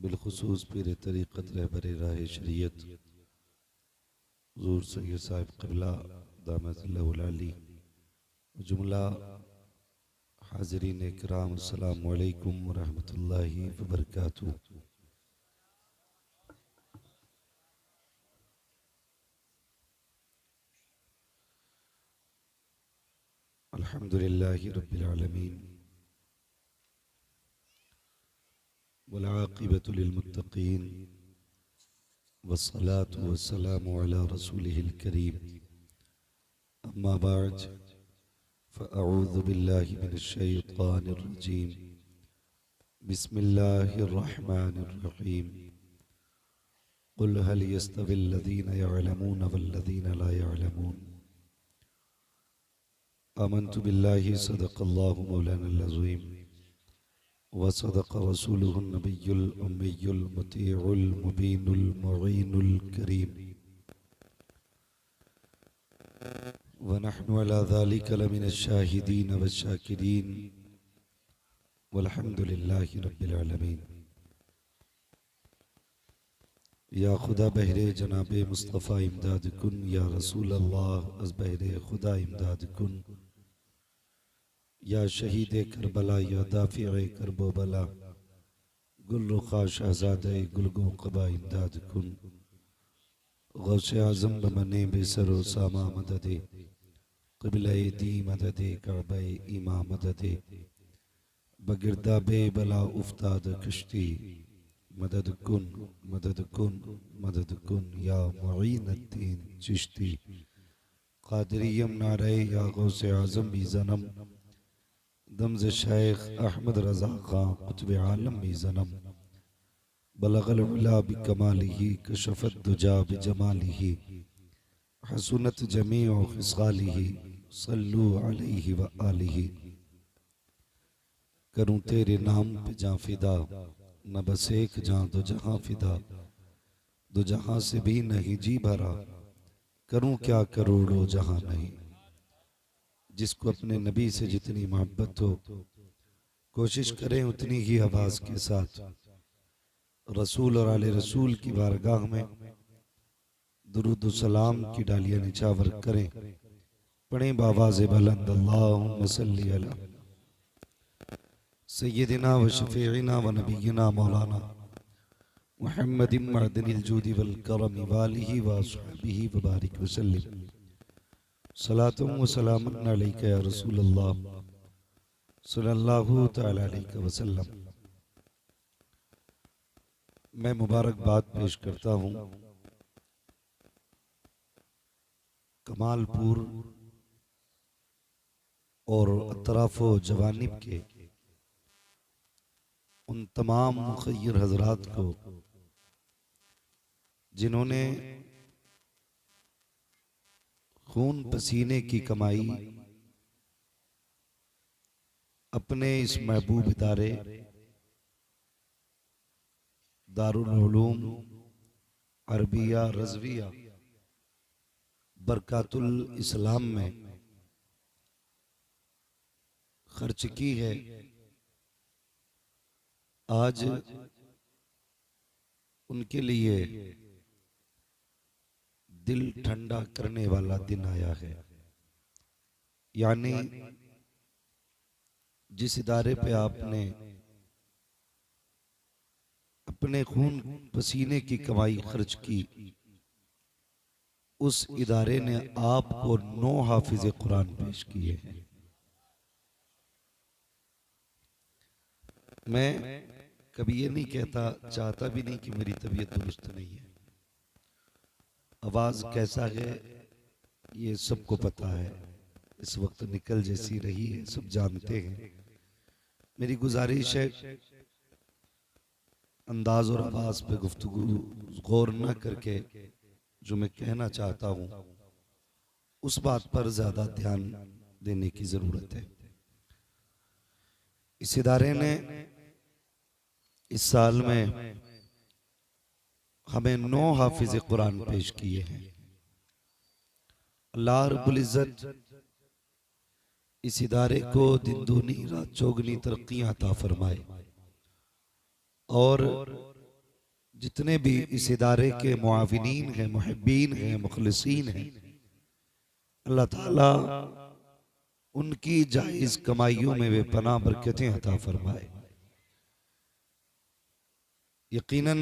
बिलखुसूस पीर तरीक़त रहबर राह शरीयत हुज़ूर सैयद साहिब क़िबला दामतुल्लाहु अलैहि जुमला हाज़रीन इकराम अस्सलामु अलैकुम व रहमतुल्लाहि व बरकातुहू। अल्हम्दुलिल्लाहि रब्बिल आलमीन वल आक़िबतु लिल मुत्तक़ीन वस्सलातु वस्सलामु अला रसूलिहिल करीम। अम्मा बाद फ़अऊज़ु बिल्लाहि मिनश शैतानिर रजीम। बिस्मिल्लाहिर रहमानिर रहीम। क़ुल हल यस्तविल्लज़ीना यअलमूना वल्लज़ीना ला यअलमून। आमन्तु बिल्लाहि सदक़ल्लाहु मौलानल अज़ीम व सदक़ रसूलुहुन नबियुल उम्मियुल मुतीउल मुबीनुल मुईनुल करीम व नहनु अला ज़ालिका लमिनश शाहिदीन वश्शाकिरीन वल्हम्दुलिल्लाहि रब्बिल आलमीन। या खुदा बहरे जनाबे मुस्तफ़ा इमदाद कुन, या रसूल अल्लाह अज़ बहरे खुदा इमदाद कुन, या शहीद करबला, या दाफ़िए करबो बला, गुल रुखा शहज़ादे गुलगो क़बा इमदाद कुन। गौसे आज़म बमने बेसरो सामा मददे, क़िबले दी मददे, काबे ईमा मददे, बगिरदा बे बला उफ्ताद कश्ती, मदद कुन मदद कुन मदद कुन, या मुईनुद्दीन चिश्ती क़ादिरियम नारे, या गौसे आज़म भी ज़नम, दमज़ शेख अहमद रज़ा खां क़ुत्ब आलम भी ज़नम, बलगल उला बिकमालिही कशफ़त दुजा बिजमालिही, हसुनत जमीउ ख़िसालिही, सल्लु अलैहि व आलिही। करूँ तेरे नाम पे जां फ़िदा, न बस एक जां दो जहां फ़िदा, दो जहां से भी नहीं जी भरा, करूँ क्या करोड़ों जहां नहीं। जिसको अपने नबी से जितनी मोहब्बत हो, कोशिश करें उतनी ही आवाज़ के साथ रसूल और आले रसूल की बारगाह में दुरूद सलाम की डालियां निछावर करें। पढ़ें बावाज़े बुलंद अल्लाहुम्मा सल्ली अला सय्यदिना व शफ़ीइना व नबिय्यिना मौलाना मुहम्मदिन मअदनिल जूदि वल करम व आलिहि व अस्हाबिहि व बारिक व सल्लिम। सलातुम व सलामुन अलैका या रसूल अल्लाह सल्लल्लाहु तआला अलैहि वसल्लम। मैं मुबारकबाद पेश करता हूँ कमालपुर और अतराफ़ो जवानिब के उन तमाम मुख़य्यर हज़रात को जिन्होंने खून पसीने की कमाई अपने इस महबूब इदारे दारुल उलूम अरबिया रज़विया बरकातुल इस्लाम में खर्च की है। आज उनके लिए दिल ठंडा करने वाला दिन आया है। यानी जिस इदारे पे आपने अपने खून पसीने की कमाई खर्च की, उस इदारे ने आपको 9 हाफिज़े कुरान पेश किए हैं। मैं कभी ये नहीं कहता, चाहता भी नहीं कि मेरी तबीयत दुरुस्त नहीं है। आवाज़ कैसा है ये सबको पता है, इस वक्त निकल जैसी रही है, सब जानते हैं। मेरी गुजारिश है अंदाज और आवाज़ पे गुफ्तगू गौर न करके जो मैं कहना चाहता हूँ उस बात पर ज़्यादा ध्यान देने की ज़रूरत है। इस इदारे ने इस साल में हमें 9 हाफिज़े कुरान पेश किए हैं। अल्लाह रब्बुल इज़्ज़त इस इदारे को दिन दूनी रात चौगनी तरक्कियां अता फरमाए और जितने भी इस इदारे के मुआविनीन हैं, मुहिब्बीन हैं, मुखलिसीन हैं, अल्लाह ताला उनकी जायज कमाइयों में वे पनाह बरकतें अता फरमाए। यकीनन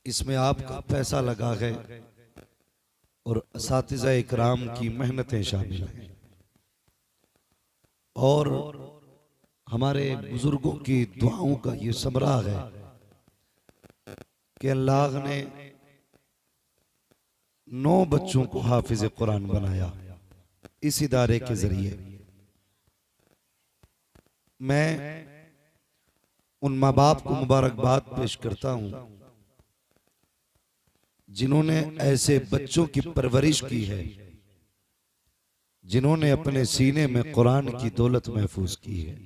इसमें आपका पैसा लगा है और असातिज़ा इकराम की मेहनतें शामिल हैं और हमारे बुजुर्गों की दुआओं का ये समरा है कि अल्लाह ने 9 बच्चों को हाफिज कुरान बनाया इस इदारे के जरिए। मैं उन माँ बाप को मुबारकबाद पेश करता हूं जिन्होंने ऐसे बच्चों की परवरिश की है, जिन्होंने अपने सीने में कुरान की दौलत महफूज की है।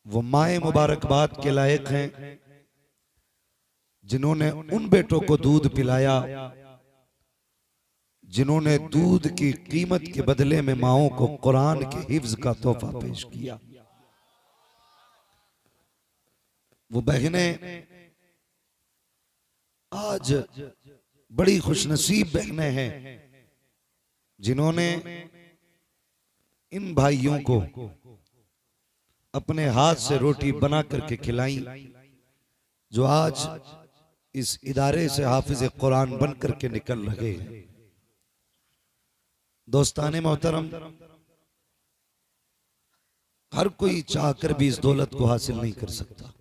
वो माए मुबारकबाद के लायक हैं जिन्होंने उन बेटों को दूध पिलाया जिन्होंने दूध की कीमत के बदले में माओं को कुरान के हिफ्ज का तोहफा पेश किया। वो बहनें आज बड़ी खुशनसीब बहनें हैं जिन्होंने इन भाइयों को अपने हाथ से रोटी बना करके खिलाई, जो आज इस इदारे से हाफिज कुरान बन करके निकल रहे हैं। दोस्ताने मोहतरम, हर कोई चाहकर भी इस दौलत को हासिल नहीं कर सकता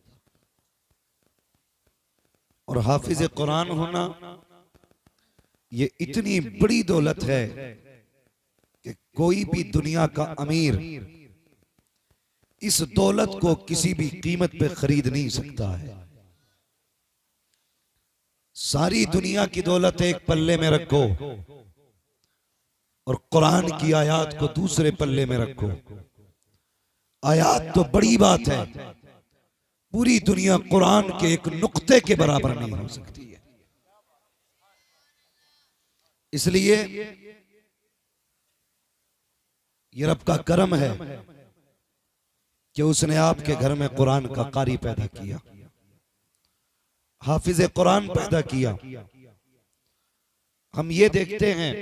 और हाफिज कुरान होना ये इतनी बड़ी दौलत है कि कोई भी दुनिया का अमीर इस दौलत को किसी भी कीमत पे खरीद नहीं सकता है। सारी दुनिया की दौलत एक पल्ले में रखो और कुरान की आयत को दूसरे पल्ले में रखो। आयत तो बड़ी बात है, पूरी दुनिया कुरान के एक नुक्ते के बराबर नहीं हो सकती है। इसलिए ये रब का करम है कि उसने आपके घर में कुरान का कारी पैदा किया, हाफिज कुरान पैदा किया। हम ये देखते हैं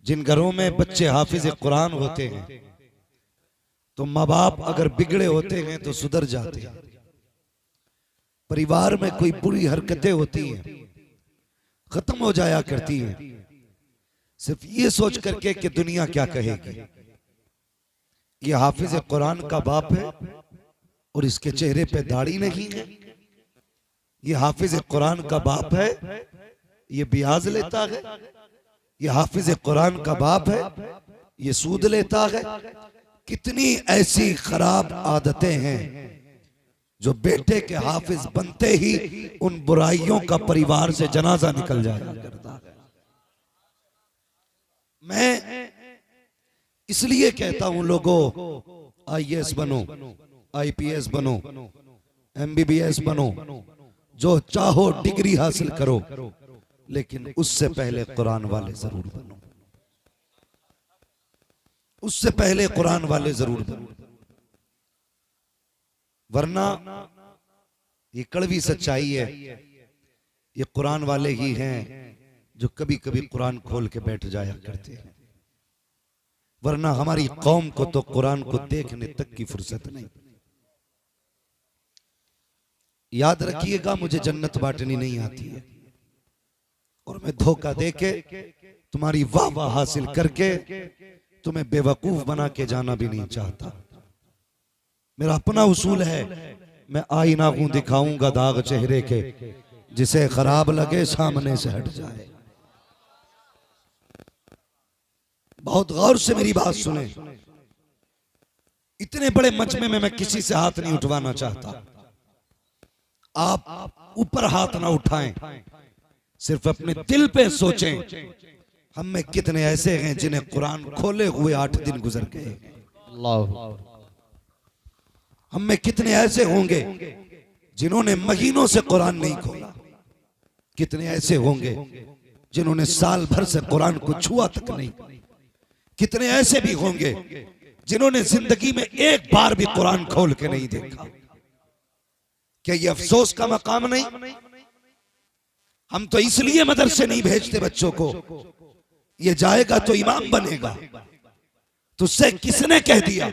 जिन घरों में बच्चे हाफिज कुरान होते हैं तो माँ बाप अगर बिगड़े होते हैं तो सुधर जाते हैं। परिवार में कोई बुरी हरकतें होती हैं खत्म हो जाया करती हैं, सिर्फ ये सोच करके कि दुनिया क्या कहेगी। ये हाफिज कुरान का बाप है और इसके चेहरे पे दाढ़ी नहीं है। ये हाफिज कुरान का बाप है, ये ब्याज लेता है। ये हाफिज कुरान का बाप है, ये सूद लेता है। कितनी ऐसी खराब आदतें हैं जो बेटे के हाफिज बनते ही उन बुराइयों का परिवार से जनाजा निकल जाया करता है। मैं इसलिए कहता हूं लोगों, आईएएस बनो, आईपीएस बनो, एमबीबीएस बनो, जो चाहो डिग्री हासिल करो, लेकिन उससे पहले कुरान वाले जरूर बनो। उससे पहले कुरान वाले जरूर बनो, वरना ये कड़वी सच्चाई है, ये कुरान वाले ही हैं जो कभी कभी कुरान खोल के बैठ जाया करते हैं, वरना हमारी कौम को तो कुरान को देखने तक की फुर्सत नहीं। याद रखिएगा, मुझे जन्नत बांटनी नहीं आती है और मैं धोखा देके तुम्हारी वाह वाह हासिल करके तुम्हें बेवकूफ बना के जाना भी नहीं चाहता। मेरा अपना उसूल है, मैं आईना हूं, दिखाऊंगा दाग चेहरे के, जिसे खराब लगे सामने से हट जाए। बहुत गौर से मेरी बात सुने। इतने बड़े मजमे में मैं किसी से हाथ नहीं उठवाना चाहता। आप ऊपर हाथ ना उठाएं, सिर्फ अपने दिल पे सोचें। हम में कितने ऐसे हैं जिन्हें कुरान खोले हुए 8 दिन गुजर गए। हम में कितने ऐसे होंगे जिन्होंने महीनों से कुरान नहीं खोला। कितने ऐसे होंगे जिन्होंने साल भर से कुरान को छुआ तक नहीं। कितने ऐसे भी होंगे जिन्होंने जिंदगी में एक बार भी कुरान खोल के नहीं देखा। क्या ये अफसोस का मकाम नहीं? हम तो इसलिए मदरसे नहीं भेजते बच्चों को, ये जाएगा तो इमाम बनेगा। तुझसे किसने कह दिया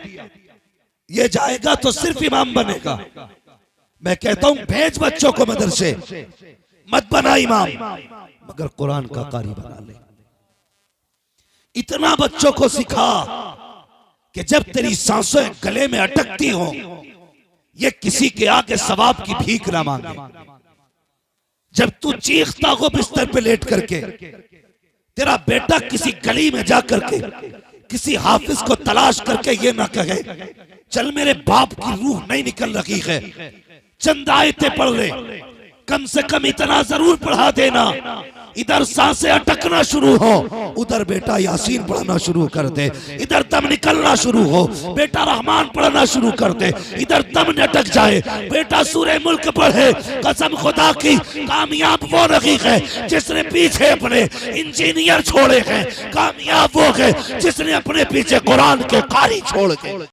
ये जाएगा तो सिर्फ इमाम बनेगा? मैं कहता हूं भेज बच्चों को मदरसे, मत बना इमाम, मगर कुरान का कारी बना ले। इतना बच्चों को सिखा कि जब तेरी सांसें गले में अटकती हो, ये किसी के आगे सवाब की भीख ना मांगे। जब तू चीखता हो बिस्तर पे लेट करके, तेरा बेटा किसी गली में जा करके किसी हाफिज को तलाश करके ये ना कहे चल मेरे बाप की रूह नहीं निकल रही है, चंद आयतें पढ़ ले, कम से कम इतना जरूर पढ़ा देना। इधर सांसें अटकना शुरू हो, उधर बेटा यासीन पढ़ना शुरू कर दे। इधर दम निकलना शुरू हो, बेटा रहमान पढ़ना शुरू कर दे। इधर दम न अटक जाए, बेटा सूरह मुल्क पढ़े। कसम खुदा की, कामयाब वो नहीं है जिसने पीछे अपने इंजीनियर छोड़े हैं, कामयाब वो है जिसने अपने पीछे कुरान के कारी छोड़ के